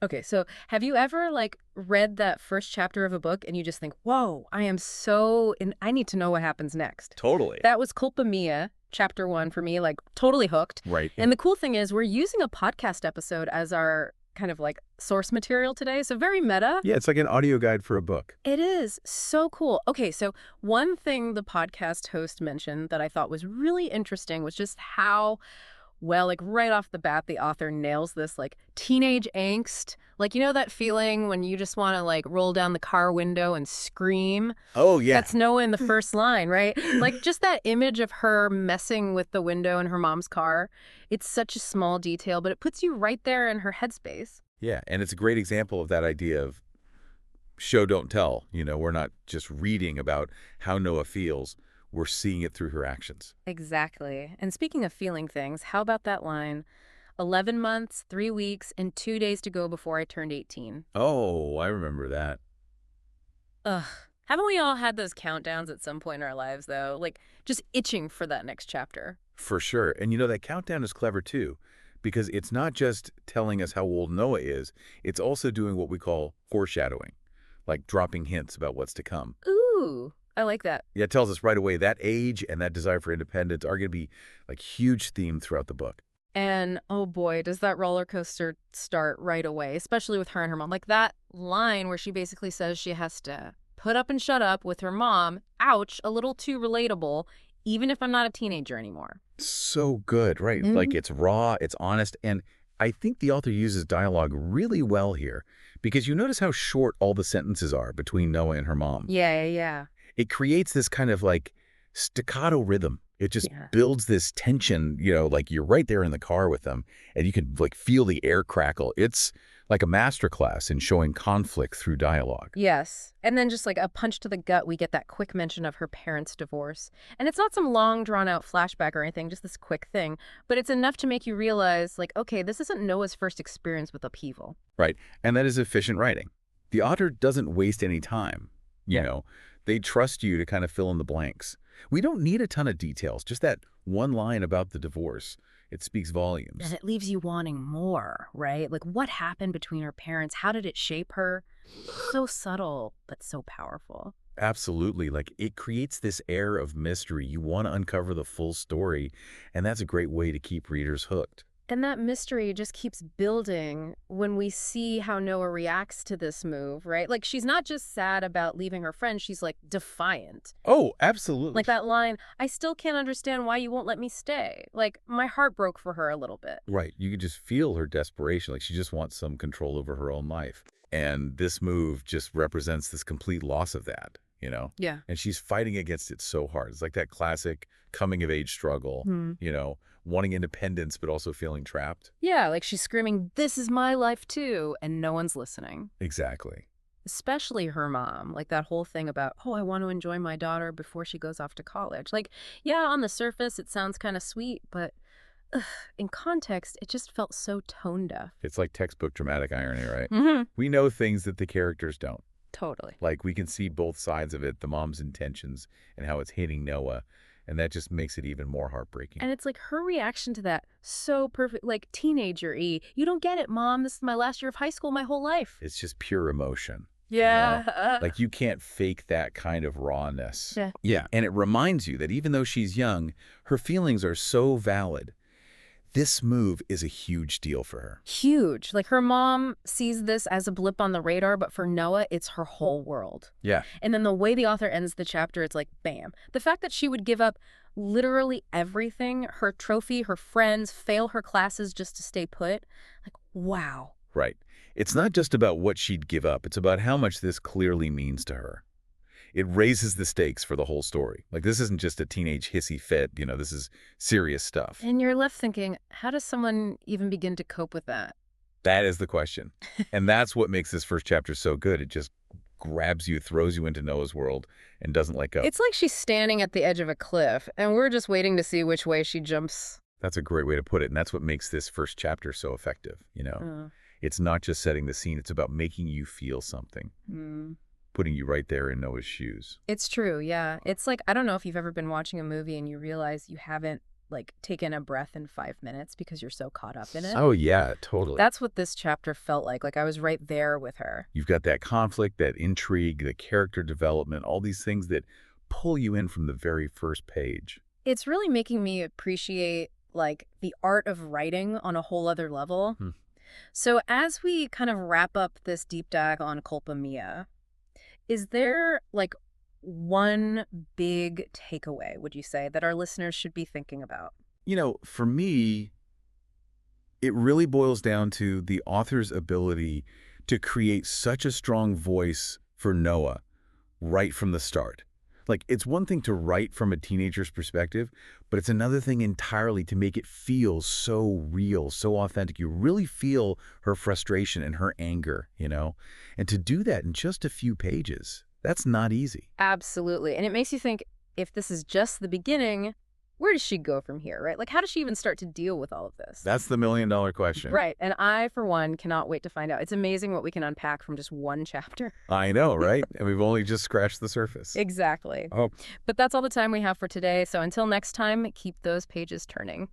Okay, so have you ever read that first chapter of a book and you just think, "Whoa, I need to know what happens next." Totally. That was Culpa Mia, chapter 1 for me, totally hooked. Right. And the cool thing is we're using a podcast episode as our kind of source material today, so very meta. Yeah, it's like an audio guide for a book. It is so cool. Okay, so one thing the podcast host mentioned that I thought was really interesting was just how well, right off the bat, the author nails this, teenage angst. That feeling when you just want to, roll down the car window and scream? Oh, yeah. That's Noah in the first line, right? Just that image of her messing with the window in her mom's car. It's such a small detail, but it puts you right there in her headspace. Yeah, and it's a great example of that idea of show, don't tell. We're not just reading about how Noah feels. We're seeing it through her actions. Exactly. And speaking of feeling things, how about that line? 11 months, 3 weeks, and 2 days to go before I turned 18. Oh, I remember that. Ugh. Haven't we all had those countdowns at some point in our lives, though? Just itching for that next chapter. For sure. And that countdown is clever too, because it's not just telling us how old Noah is, it's also doing what we call foreshadowing, like dropping hints about what's to come. Ooh, I like that. Yeah, it tells us right away that age and that desire for independence are going to be huge theme throughout the book. And oh boy, does that roller coaster start right away, especially with her and her mom. That line where she basically says she has to put up and shut up with her mom. Ouch, a little too relatable, even if I'm not a teenager anymore. So good, right? Mhm. It's raw, it's honest, and I think the author uses dialogue really well here because you notice how short all the sentences are between Noah and her mom. Yeah. It creates this kind of staccato rhythm. It just Yeah. builds this tension, you're right there in the car with them and you can feel the air crackle. It's like a masterclass in showing conflict through dialogue. Yes. And then just a punch to the gut, we get that quick mention of her parents' divorce. And it's not some long, drawn-out flashback or anything, just this quick thing. But it's enough to make you realize, okay, this isn't Noah's first experience with upheaval. Right. And that is efficient writing. The author doesn't waste any time. Yeah. They trust you to kind of fill in the blanks. We don't need a ton of details, just that one line about the divorce. It speaks volumes. And it leaves you wanting more, right? What happened between her parents? How did it shape her? So subtle, but so powerful. Absolutely. It creates this air of mystery. You want to uncover the full story, and that's a great way to keep readers hooked. And that mystery just keeps building when we see how Noah reacts to this move, right? She's not just sad about leaving her friend, she's defiant. Oh, absolutely. That line, I still can't understand why you won't let me stay. My heart broke for her a little bit. Right. You can just feel her desperation. She just wants some control over her own life. And this move just represents this complete loss of that. Yeah. And she's fighting against it so hard. It's like that classic coming-of-age struggle, wanting independence but also feeling trapped. Yeah, she's screaming, this is my life too, and no one's listening. Exactly. Especially her mom, that whole thing about, oh, I want to enjoy my daughter before she goes off to college. Yeah, on the surface, it sounds kind of sweet, but in context, it just felt so tone deaf. It's like textbook dramatic irony, right? Mm-hmm. We know things that the characters don't. Totally. We can see both sides of it, the mom's intentions and how it's hitting Noah. And that just makes it even more heartbreaking. And it's her reaction to that, so perfect, teenager-y. You don't get it, Mom. This is my last year of high school, my whole life. It's just pure emotion. Yeah. You can't fake that kind of rawness. Yeah. Yeah. And it reminds you that even though she's young, her feelings are so valid. This move is a huge deal for her. Huge. Her mom sees this as a blip on the radar, but for Noah, it's her whole world. Yeah. And then the way the author ends the chapter, it's bam. The fact that she would give up literally everything, her trophy, her friends, fail her classes just to stay put, wow. Right. It's not just about what she'd give up. It's about how much this clearly means to her. It raises the stakes for the whole story. This isn't just a teenage hissy fit. This is serious stuff. And you're left thinking, how does someone even begin to cope with that? That is the question. And that's what makes this first chapter so good. It just grabs you, throws you into Noah's world, and doesn't let go. It's like she's standing at the edge of a cliff, and we're just waiting to see which way she jumps. That's a great way to put it. And that's what makes this first chapter so effective. It's not just setting the scene. It's about making you feel something. Putting you right there in Noah's shoes. It's true, yeah. It's I don't know if you've ever been watching a movie and you realize you haven't like take in a breath in 5 minutes because you're so caught up in it. Oh, yeah, totally. That's what this chapter felt like. Like I was right there with her. You've got that conflict, that intrigue, the character development, all these things that pull you in from the very first page. It's really making me appreciate like the art of writing on a whole other level. Hmm. So as we kind of wrap up this deep dive on Culpa Mia, is there like one big takeaway, would you say, that our listeners should be thinking about? For me, it really boils down to the author's ability to create such a strong voice for Noah right from the start. Like, it's one thing to write from a teenager's perspective, but it's another thing entirely to make it feel so real, so authentic. You really feel her frustration and her anger. And to do that in just a few pages, that's not easy. Absolutely. And it makes you think, if this is just the beginning, where does she go from here, right? Like, how does she even start to deal with all of this? That's the million-dollar question. Right. And I, for one, cannot wait to find out. It's amazing what we can unpack from just one chapter. I know, right? And we've only just scratched the surface. Exactly. Oh, But that's all the time we have for today. So until next time, keep those pages turning.